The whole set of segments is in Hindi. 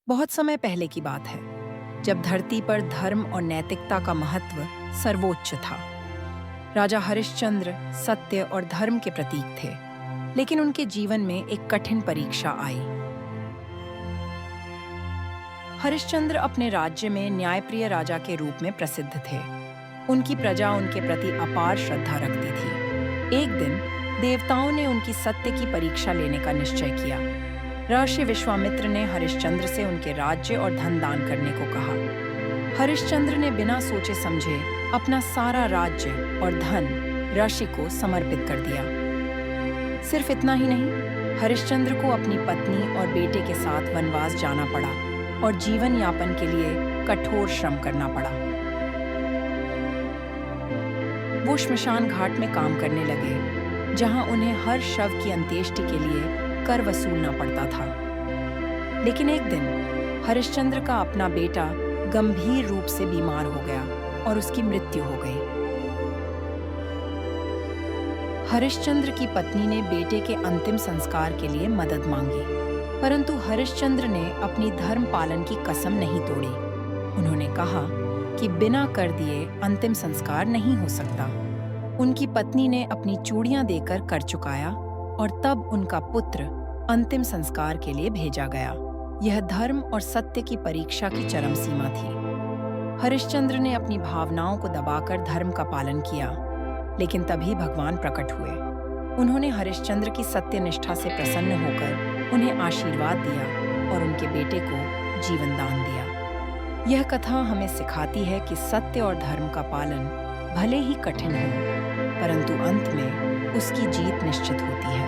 बहुत समय पहले की बात है, जब धरती पर धर्म और नैतिकता का महत्व सर्वोच्च था। राजा हरिश्चंद्र सत्य और धर्म के प्रतीक थे, लेकिन उनके जीवन में एक कठिन परीक्षा आई। हरिश्चंद्र अपने राज्य में न्यायप्रिय राजा के रूप में प्रसिद्ध थे। उनकी प्रजा उनके प्रति अपार श्रद्धा रखती थी। एक दिन देवताओं ने उनकी सत्य की परीक्षा लेने का निश्चय किया। ऋषि विश्वामित्र ने हरिश्चंद्र से उनके राज्य और धन दान करने को कहा। हरिश्चंद्र ने बिना सोचे समझे अपना सारा राज्य और धन ऋषि को समर्पित कर दिया। सिर्फ इतना ही नहीं, हरिश्चंद्र को अपनी पत्नी और बेटे के साथ वनवास जाना पड़ा और जीवन यापन के लिए कठोर श्रम करना पड़ा। वो श्मशान घाट में काम करने लगे, जहां उन्हें हर शव की अंत्येष्टि के लिए कर वसूलना पड़ता था। लेकिन एक दिन हरिश्चंद्र का अपना बेटा गंभीर रूप से बीमार हो गया और उसकी मृत्यु हो गई। हरिश्चंद्र की पत्नी ने बेटे के अंतिम संस्कार के लिए मदद मांगी, परंतु हरिश्चंद्र ने अपनी धर्म पालन की कसम नहीं तोड़ी। उन्होंने कहा कि बिना कर दिए अंतिम संस्कार नहीं हो सकता। उनकी पत्नी ने अपनी चूड़ियां देकर कर चुकाया और तब उनका पुत्र अंतिम संस्कार के लिए भेजा गया। यह धर्म और सत्य की परीक्षा की चरम सीमा थी। हरिश्चंद्र ने अपनी भावनाओं को दबाकर धर्म का पालन किया, लेकिन तभी भगवान प्रकट हुए। उन्होंने हरिश्चंद्र की सत्यनिष्ठा से प्रसन्न होकर उन्हें आशीर्वाद दिया और उनके बेटे को जीवन दान दिया। यह कथा हमें सिखाती है कि सत्य और धर्म का पालन भले ही कठिन हो, परंतु अंत में उसकी जीत निश्चित होती है।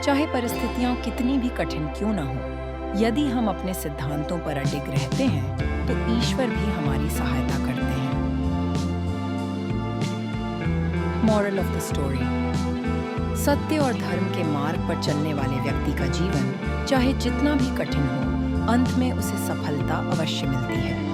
चाहे परिस्थितियां कितनी भी कठिन क्यों न हो, यदि हम अपने सिद्धांतों पर अडिग रहते हैं तो ईश्वर भी हमारी सहायता करते हैं। मॉरल ऑफ द स्टोरी: सत्य और धर्म के मार्ग पर चलने वाले व्यक्ति का जीवन चाहे जितना भी कठिन हो, अंत में उसे सफलता अवश्य मिलती है।